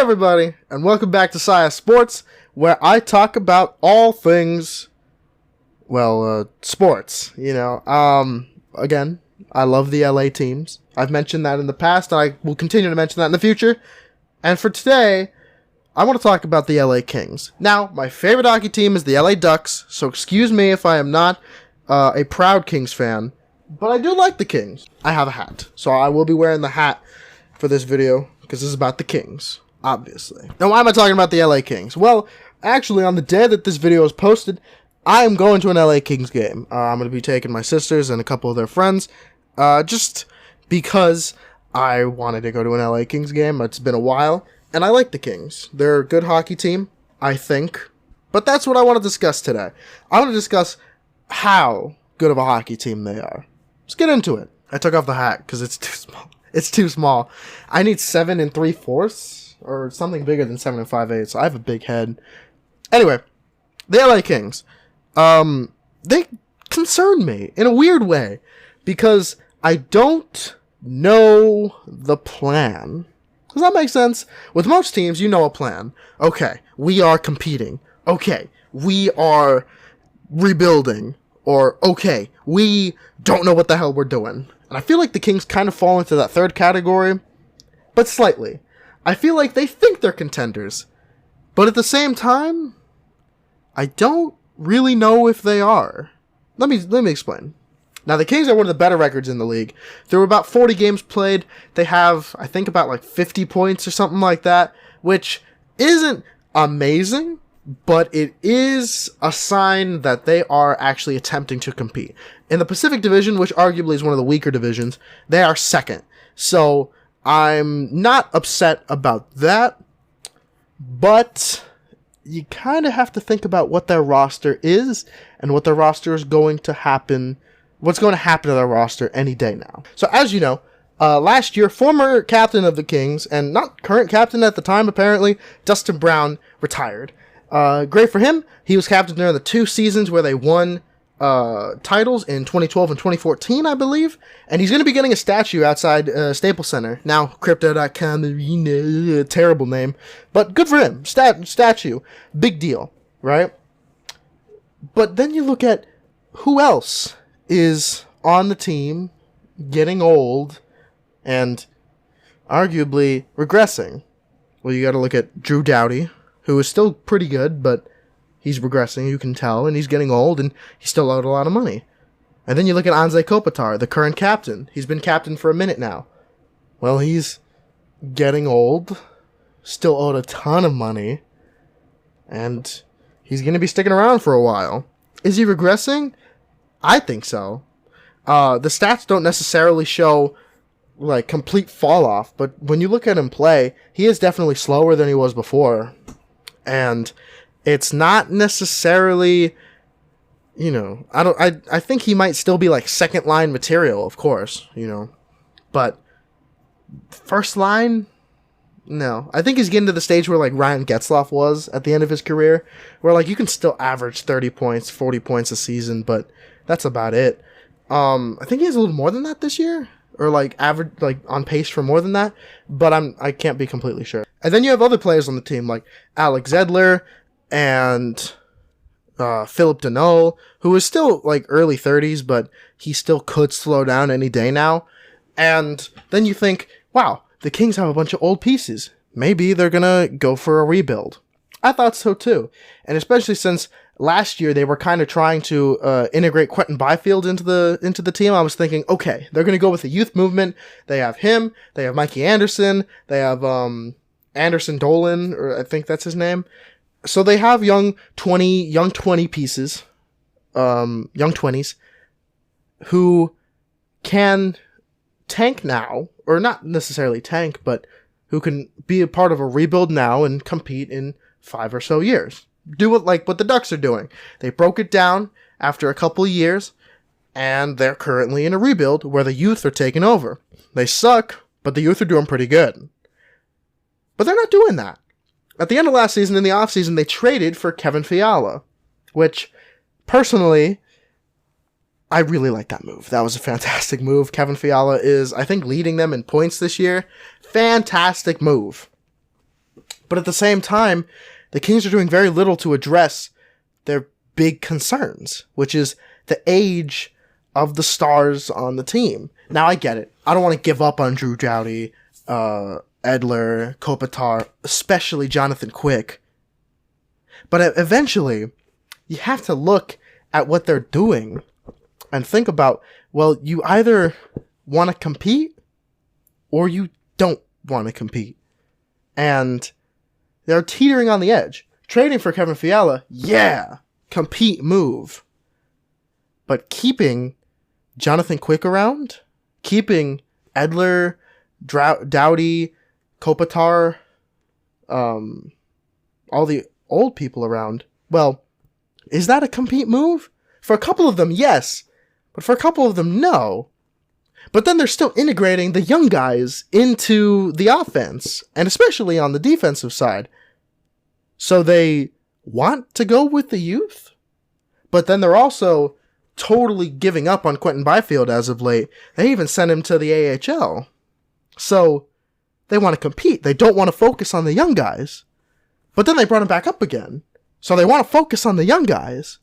everybody, and welcome back to Siah Sports, where I talk about all things, sports, Again, I love the LA teams. I've mentioned that in the past, and I will continue to mention that in the future. And for today, I want to talk about the LA Kings. Now, my favorite hockey team is the LA Ducks, so excuse me if I am not a proud Kings fan, but I do like the Kings. I have a hat, so I will be wearing the hat for this video, because this is about the Kings. Obviously. Now, why am I talking about the LA Kings? Well, actually, on the day that this video is posted, I am going to an LA Kings game. I'm going to be taking my sisters and a couple of their friends, just because I wanted to go to an LA Kings game. It's been a while, and I like the Kings. They're a good hockey team, I think. But that's what I want to discuss today. I want to discuss how good of a hockey team they are. Let's get into it. I took off the hat because it's too small. It's too small. I need 7 3/4. Or something bigger than 7 5/8, so I have a big head. Anyway, the LA Kings. They concern me in a weird way, because I don't know the plan. Does that make sense? With most teams, you know a plan. Okay, we are competing. Okay, we are rebuilding. Or, okay, we don't know what the hell we're doing. And I feel like the Kings kind of fall into that third category, but slightly. I feel like they think they're contenders, but at the same time, I don't really know if they are. Let me explain. Now, the Kings are one of the better records in the league. Through about 40 games played, they have, I think, about like 50 points or something like that, which isn't amazing, but it is a sign that they are actually attempting to compete. In the Pacific Division, which arguably is one of the weaker divisions, they are second. So I'm not upset about that, but you kind of have to think about what their roster is and what their roster is going to happen, what's going to happen to their roster any day now. So as you know, last year, former captain of the Kings, and not current captain at the time apparently, Dustin Brown, retired. Great for him. He was captain during the 2 seasons where they won titles in 2012 and 2014, I believe, and he's going to be getting a statue outside Staples Center. Now, Crypto.com Arena, terrible name, but good for him. Statue, big deal, right? But then you look at who else is on the team, getting old, and arguably regressing. Well, you got to look at Drew Doughty, who is still pretty good, but he's regressing, you can tell, and he's getting old, and he's still owed a lot of money. And then you look at Anze Kopitar, the current captain. He's been captain for a minute now. Well, he's getting old, still owed a ton of money, and he's going to be sticking around for a while. Is he regressing? I think so. The stats don't necessarily show like complete fall off, but when you look at him play, he is definitely slower than he was before. And it's not necessarily, I think he might still be like second line material, of course, but first line, no. I think he's getting to the stage where like Ryan Getzlaf was at the end of his career, where like you can still average 30 points, 40 points a season, but that's about it. I think he has a little more than that this year, or like average, like on pace for more than that, but I can't be completely sure. And then you have other players on the team like Alex Zedler and Philip Deneau, who is still like early 30s, but he still could slow down any day now. And then you think, wow, the Kings have a bunch of old pieces. Maybe they're gonna go for a rebuild. I thought so too, and especially since last year they were kind of trying to integrate Quentin Byfield into the team. I was thinking, okay, they're gonna go with the youth movement. They have him. They have Mikey Anderson. They have Anderson Dolan, or I think that's his name. So they have young 20 pieces, young 20s, who can tank now, or not necessarily tank, but who can be a part of a rebuild now and compete in 5 or so years. Do it like what the Ducks are doing. They broke it down after a couple of years, and they're currently in a rebuild where the youth are taking over. They suck, but the youth are doing pretty good. But they're not doing that. At the end of last season, in the offseason, they traded for Kevin Fiala, which, personally, I really like that move. That was a fantastic move. Kevin Fiala is, I think, leading them in points this year. Fantastic move. But at the same time, the Kings are doing very little to address their big concerns, which is the age of the stars on the team. Now, I get it. I don't want to give up on Drew Doughty, Edler, Kopitar, especially Jonathan Quick. But eventually, you have to look at what they're doing and think about, well, you either want to compete or you don't want to compete. And they're teetering on the edge. Trading for Kevin Fiala, yeah, compete move. But keeping Jonathan Quick around, keeping Edler, Doughty, Kopitar, all the old people around, well, is that a compete move? For a couple of them, yes. But for a couple of them, no. But then they're still integrating the young guys into the offense, and especially on the defensive side. So they want to go with the youth, but then they're also totally giving up on Quentin Byfield as of late. They even sent him to the AHL. So they want to compete. They don't want to focus on the young guys. But then they brought him back up again. So they want to focus on the young guys.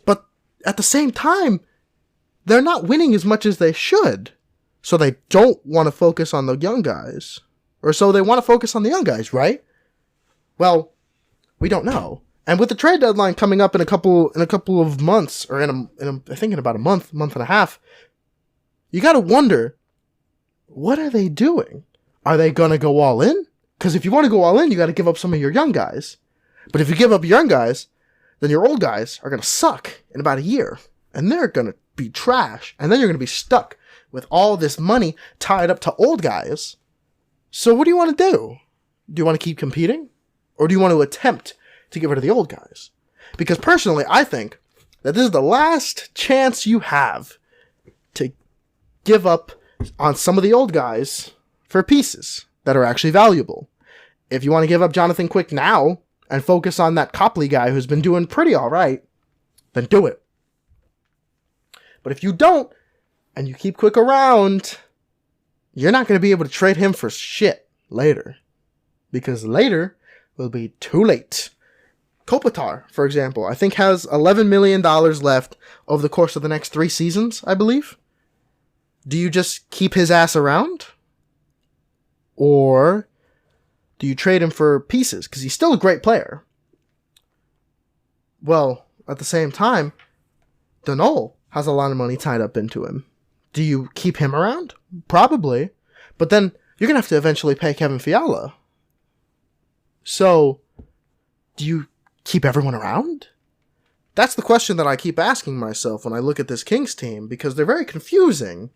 But at the same time, they're not winning as much as they should. So they don't want to focus on the young guys. Or so they want to focus on the young guys, right? Well, we don't know. And with the trade deadline coming up in a couple of months, or I think in about a month and a half, you got to wonder, what are they doing? Are they going to go all in? Because if you want to go all in, you got to give up some of your young guys. But if you give up your young guys, then your old guys are going to suck in about a year. And they're going to be trash. And then you're going to be stuck with all this money tied up to old guys. So what do you want to do? Do you want to keep competing? Or do you want to attempt to get rid of the old guys? Because personally, I think that this is the last chance you have to give up on some of the old guys for pieces that are actually valuable. If you want to give up Jonathan Quick now and focus on that Copley guy who's been doing pretty all right, then do it. But if you don't, and you keep Quick around, you're not going to be able to trade him for shit later. Because later will be too late. Kopitar, for example, I think has $11 million left over the course of the next 3 seasons, I believe. Do you just keep his ass around? Or do you trade him for pieces? Because he's still a great player. Well, at the same time, Donald has a lot of money tied up into him. Do you keep him around? Probably. But then you're going to have to eventually pay Kevin Fiala. So, do you keep everyone around? That's the question that I keep asking myself when I look at this Kings team, because they're very confusing.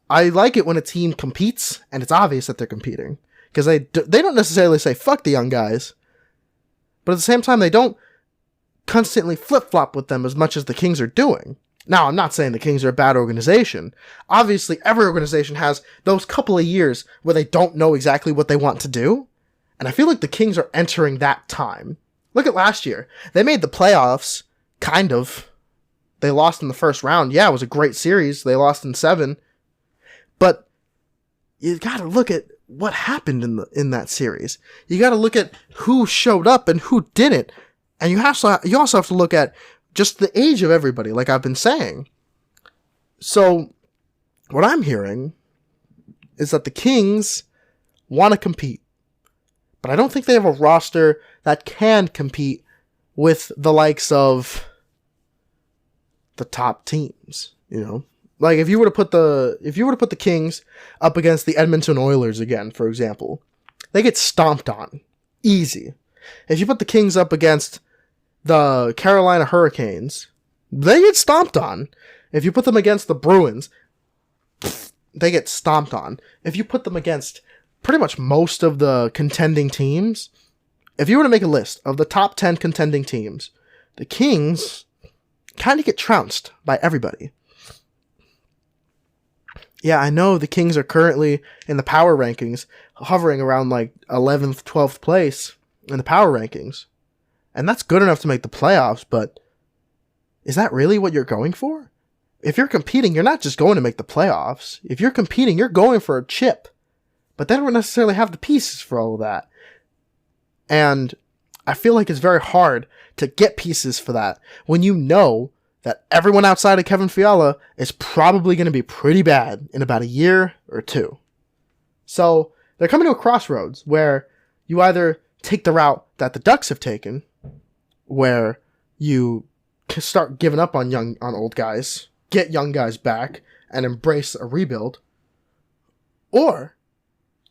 I like it when a team competes, and it's obvious that they're competing. Because they don't necessarily say, fuck the young guys. But at the same time, they don't constantly flip-flop with them as much as the Kings are doing. Now, I'm not saying the Kings are a bad organization. Obviously, every organization has those couple of years where they don't know exactly what they want to do. And I feel like the Kings are entering that time. Look at last year. They made the playoffs, kind of. They lost in the first round. Yeah, it was a great series. They lost in 7. But you got to look at what happened in that series. You got to look at who showed up and who didn't. And you also have to look at just the age of everybody, like I've been saying. So, what I'm hearing is that the Kings want to compete. But I don't think they have a roster that can compete with the likes of the top teams, you know? Like if you were to put the Kings up against the Edmonton Oilers again, for example, they get stomped on. Easy. If you put the Kings up against the Carolina Hurricanes, they get stomped on. If you put them against the Bruins, they get stomped on. If you put them against pretty much most of the contending teams, if you were to make a list of the top 10 contending teams, the Kings kind of get trounced by everybody. Yeah, I know the Kings are currently in the power rankings, hovering around like 11th, 12th place in the power rankings. And that's good enough to make the playoffs, but is that really what you're going for? If you're competing, you're not just going to make the playoffs. If you're competing, you're going for a chip. But they don't necessarily have the pieces for all of that. And I feel like it's very hard to get pieces for that when you know that everyone outside of Kevin Fiala is probably going to be pretty bad in about a year or two. So they're coming to a crossroads where you either take the route that the Ducks have taken, where you start giving up on old guys, get young guys back, and embrace a rebuild, or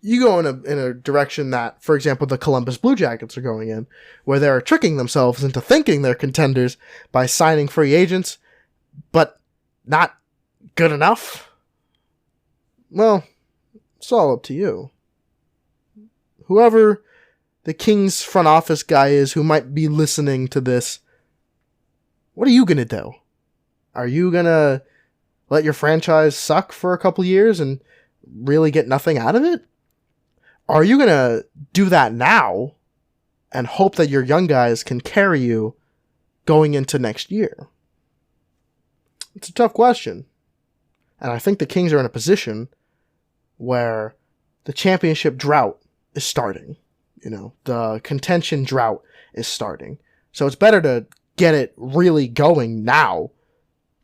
you go in a direction that, for example, the Columbus Blue Jackets are going in, where they're tricking themselves into thinking they're contenders by signing free agents, but not good enough. Well, it's all up to you. Whoever the Kings front office guy is who might be listening to this, what are you going to do? Are you going to let your franchise suck for a couple years and really get nothing out of it? Are you going to do that now and hope that your young guys can carry you going into next year? It's a tough question. And I think the Kings are in a position where the championship drought is starting. The contention drought is starting. So it's better to get it really going now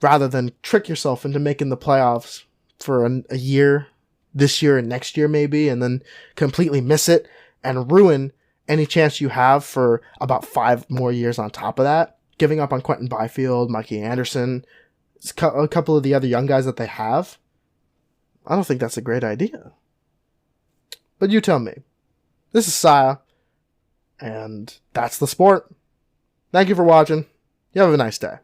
rather than trick yourself into making the playoffs for a year, this year and next year maybe, and then completely miss it and ruin any chance you have for about 5 more years on top of that. Giving up on Quentin Byfield, Mikey Anderson, a couple of the other young guys that they have. I don't think that's a great idea. But you tell me. This is Siah, and that's the sport. Thank you for watching. You have a nice day.